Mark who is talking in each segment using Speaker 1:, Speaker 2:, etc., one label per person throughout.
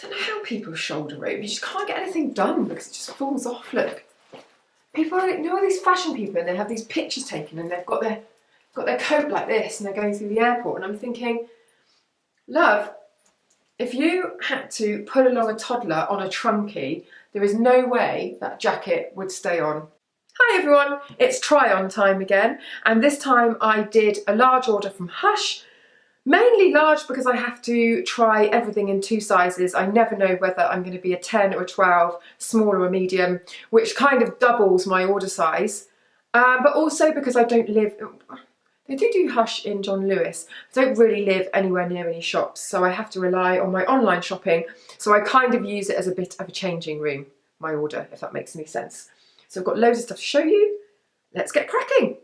Speaker 1: don't know how people shoulder robe. You just can't get anything done because it just falls off, look. People, you know, all these fashion people, and they have these pictures taken and they've got their coat like this and they're going through the airport, and I'm thinking, love, if you had to pull along a toddler on a trunkie, there is no way that jacket would stay on. Hi everyone, it's try on time again, and this time I did a large order from Hush. Mainly large because I have to try everything in 2 sizes. I never know whether I'm going to be a 10 or a 12, small or a medium, which kind of doubles my order size. But also because I don't live, they do Hush in John Lewis. I don't really live anywhere near any shops, so I have to rely on my online shopping. So I kind of use it as a bit of a changing room, my order, if that makes any sense. So I've got loads of stuff to show you. Let's get cracking.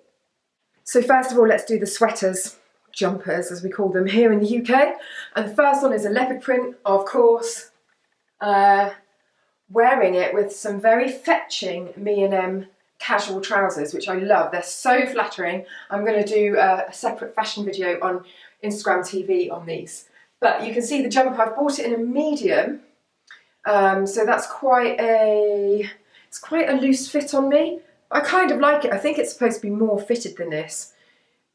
Speaker 1: So first of all, let's do the sweaters. Jumpers, as we call them here in the UK. And the first one is a leopard print, of course. Wearing it with some very fetching Me&M casual trousers, which I love. They're so flattering. I'm going to do a separate fashion video on Instagram TV on these. But you can see the jumper, I've bought it in a medium. So that's it's quite a loose fit on me. I kind of like it. I think it's supposed to be more fitted than this.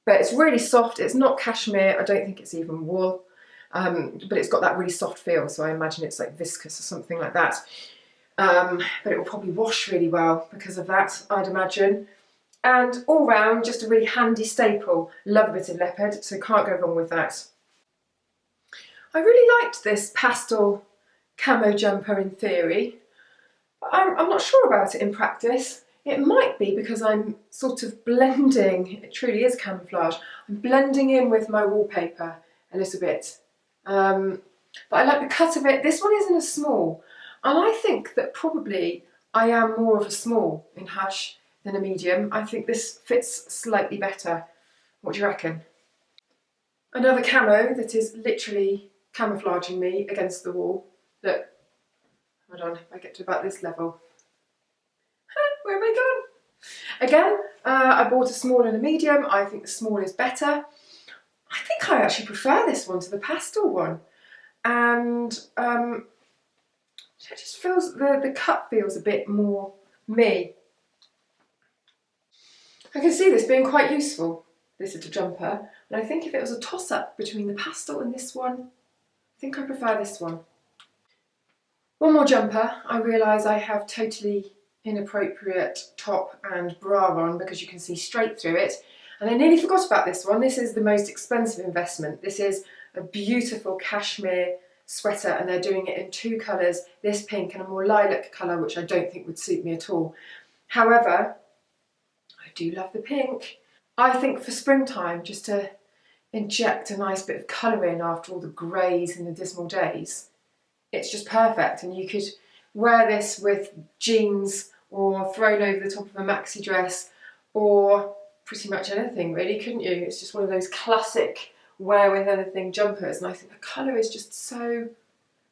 Speaker 1: But it's really soft. It's not cashmere. I don't think it's even wool. But it's got that really soft feel, so I imagine it's like viscous or something like that. But it will probably wash really well because of that, I'd imagine. And all round, just a really handy staple. Love a bit of leopard, so can't go wrong with that. I really liked this pastel camo jumper in theory, but I'm not sure about it in practice. It might be because I'm sort of blending, it truly is camouflage, I'm blending in with my wallpaper a little bit. But I like the cut of it. This one isn't a small, and I think that probably I am more of a small in Hush than a medium. I think this fits slightly better. What do you reckon? Another camo that is literally camouflaging me against the wall. Look, hold on, if I get to about this level. Where am I going? Again, I bought a small and a medium. I think the small is better. I think I actually prefer this one to the pastel one. And it just feels, the cut feels a bit more me. I can see this being quite useful, this little jumper. And I think if it was a toss-up between the pastel and this one, I think I prefer this one. One more jumper. I realise I have totally inappropriate top and bra on because you can see straight through it, and I nearly forgot about this one. This is the most expensive investment. This is a beautiful cashmere sweater, and they're doing it in 2 colours, this pink and a more lilac colour, which I don't think would suit me at all. However, I do love the pink. I think for springtime, just to inject a nice bit of colour in after all the greys and the dismal days, it's just perfect. And you could wear this with jeans or thrown over the top of a maxi dress or pretty much anything really, couldn't you? It's just one of those classic wear with anything jumpers, and I think the colour is just so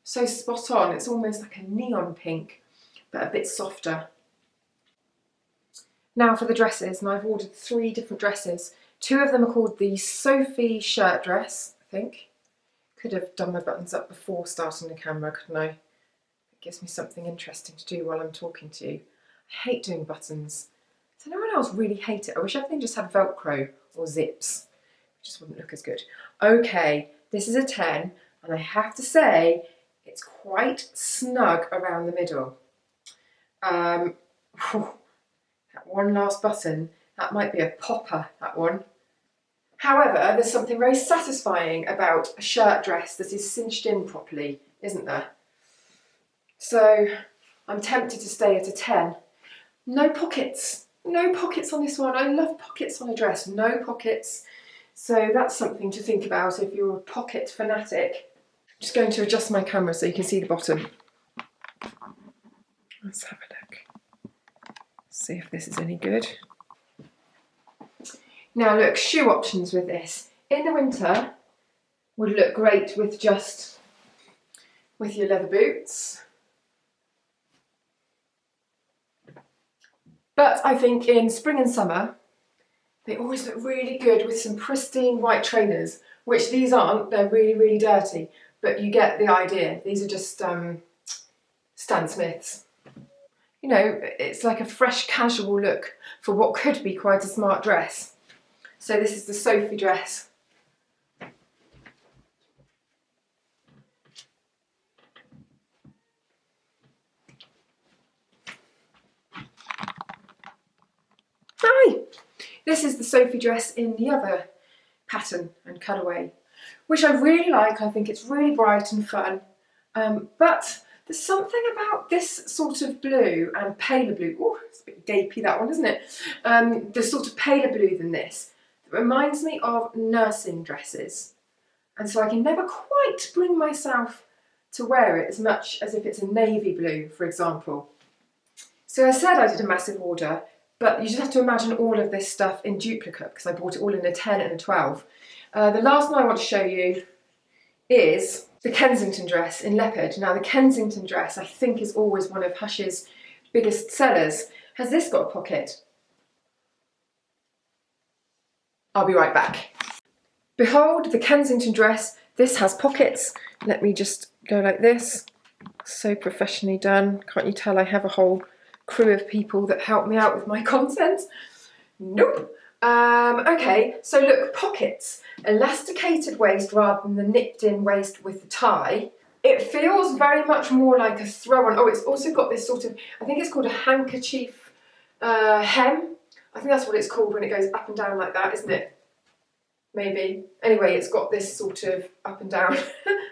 Speaker 1: spot on. It's almost like a neon pink, but a bit softer. Now for the dresses, and I've ordered 3 different dresses. 2 of them are called the Sophie shirt dress, I think. Could have done my buttons up before starting the camera, couldn't I? Gives me something interesting to do while I'm talking to you. I hate doing buttons. Does anyone else really hate it? I wish everything just had Velcro or zips. It just wouldn't look as good. Okay, this is a 10, and I have to say it's quite snug around the middle. That one last button, that might be a popper, that one. However, there's something very satisfying about a shirt dress that is cinched in properly, isn't there? So I'm tempted to stay at a 10. No pockets. No pockets on this one. I love pockets on a dress. No pockets. So that's something to think about if you're a pocket fanatic. I'm just going to adjust my camera so you can see the bottom. Let's have a look. See if this is any good. Now look, shoe options with this. In the winter would look great with your leather boots. But I think in spring and summer, they always look really good with some pristine white trainers, which these aren't. They're really, really dirty. but you get the idea. These are just Stan Smiths. You know, it's like a fresh casual look for what could be quite a smart dress. So this is the Sophie Dress. Hi! This is the Sophie Dress in the other pattern and cutaway, which I really like. I think it's really bright and fun, but there's something about this sort of blue and paler blue. Oh, it's a bit gapey, that one, isn't it? The sort of paler blue than this. It reminds me of nursing dresses. And so I can never quite bring myself to wear it as much as if it's a navy blue, for example. So I said I did a massive order, but you just have to imagine all of this stuff in duplicate because I bought it all in a 10 and a 12. The last one I want to show you is the Kensington Dress in leopard. Now the Kensington Dress I think is always one of Hush's biggest sellers. Has this got a pocket? I'll be right back. Behold the Kensington Dress. This has pockets. Let me just go like this. So professionally done. Can't you tell I have a whole crew of people that help me out with my content? Nope. Okay, so look, pockets, elasticated waist rather than the nipped in waist with the tie. It feels very much more like a throw on. Oh, it's also got this sort of, I think it's called a handkerchief hem. I think that's what it's called when it goes up and down like that, isn't it? Maybe. Anyway, it's got this sort of up and down,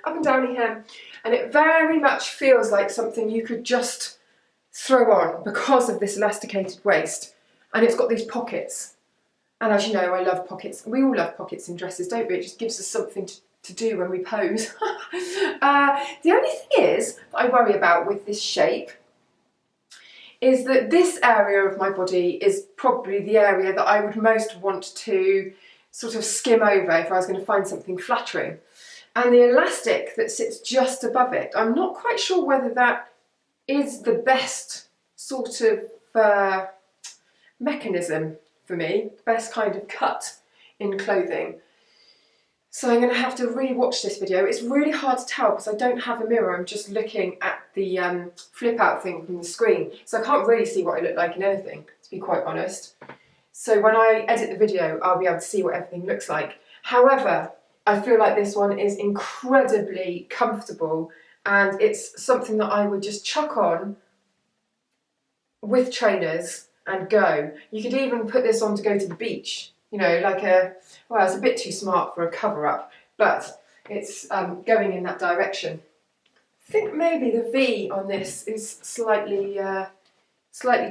Speaker 1: up and downy hem. And it very much feels like something you could just throw on because of this elasticated waist. And it's got these pockets. And as you know, I love pockets. We all love pockets in dresses, don't we? It just gives us something to do when we pose. The only thing is, that I worry about with this shape is that this area of my body is probably the area that I would most want to sort of skim over if I was going to find something flattering. And the elastic that sits just above it, I'm not quite sure whether that is the best sort of mechanism for me, the best kind of cut in clothing. So I'm going to have to re-watch this video. It's really hard to tell because I don't have a mirror, I'm just looking at the flip out thing from the screen. So I can't really see what I look like in anything, to be quite honest. So when I edit the video, I'll be able to see what everything looks like. However, I feel like this one is incredibly comfortable and it's something that I would just chuck on with trainers and go. You could even put this on to go to the beach, you know, like well, it's a bit too smart for a cover-up, but it's going in that direction. I think maybe the V on this is slightly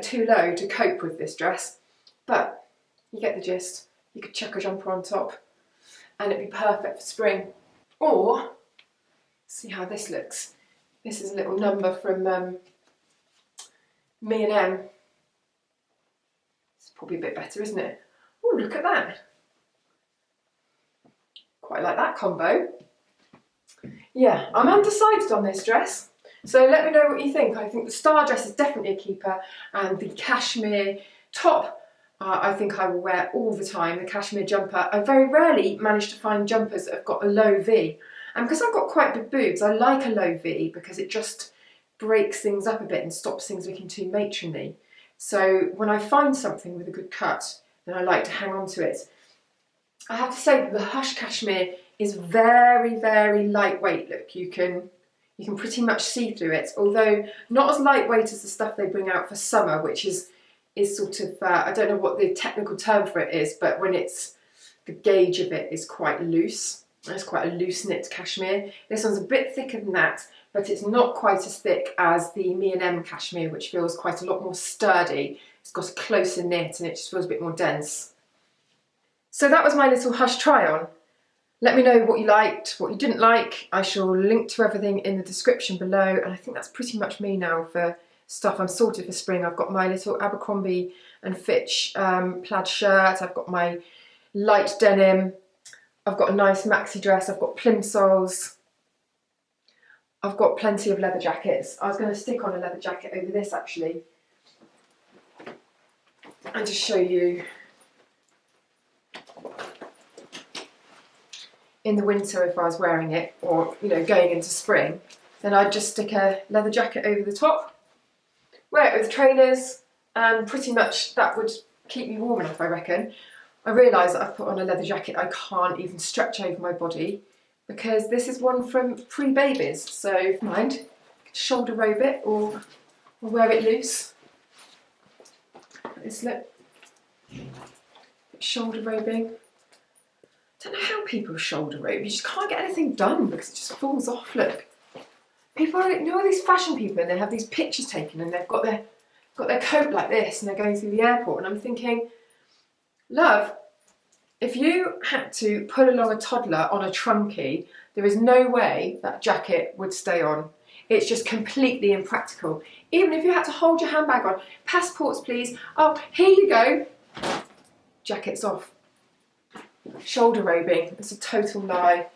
Speaker 1: too low to cope with this dress, but you get the gist. You could chuck a jumper on top and it'd be perfect for spring. Or, see how this looks. This is a little number from Me and M. It's probably a bit better, isn't it? Oh, look at that. Quite like that combo. Yeah, I'm undecided on this dress. So let me know what you think. I think the star dress is definitely a keeper, and the cashmere top I think I will wear all the time. The cashmere jumper. I very rarely manage to find jumpers that have got a low V. And because I've got quite big boobs, I like a low V because it just breaks things up a bit and stops things looking too matronly. So when I find something with a good cut, then I like to hang on to it. I have to say that the Hush cashmere is very, very lightweight. Look, you can pretty much see through it, although not as lightweight as the stuff they bring out for summer, which is sort of, I don't know what the technical term for it is, but when it's, the gauge of it is quite loose. It's quite a loose knit cashmere. This one's a bit thicker than that, but it's not quite as thick as the Me and M cashmere, which feels quite a lot more sturdy. It's got a closer knit and it just feels a bit more dense. So that was my little Hush try on. Let me know what you liked, what you didn't like. I shall link to everything in the description below, and I think that's pretty much me now for stuff I'm sorted for spring. I've got my little Abercrombie and Fitch plaid shirt, I've got my light denim, I've got a nice maxi dress, I've got plimsolls, I've got plenty of leather jackets. I was going to stick on a leather jacket over this actually and just show you. in the winter if I was wearing it, or you know, going into spring, then I'd just stick a leather jacket over the top, wear it with trainers, and pretty much that would keep me warm enough, I reckon. I realise that I've put on a leather jacket I can't even stretch over my body because this is one from pre-babies, so mind, shoulder robe it or wear it loose. This look, shoulder robing. Don't know how people shoulder robe. You just can't get anything done because it just falls off. Look, people, you know, all these fashion people, and they have these pictures taken, and they've got their coat like this, and they're going through the airport, and I'm thinking, love, if you had to pull along a toddler on a trunkie, there is no way that jacket would stay on. It's just completely impractical. Even if you had to hold your handbag on, passports please, oh, here you go, jacket's off. Shoulder robing, it's a total lie.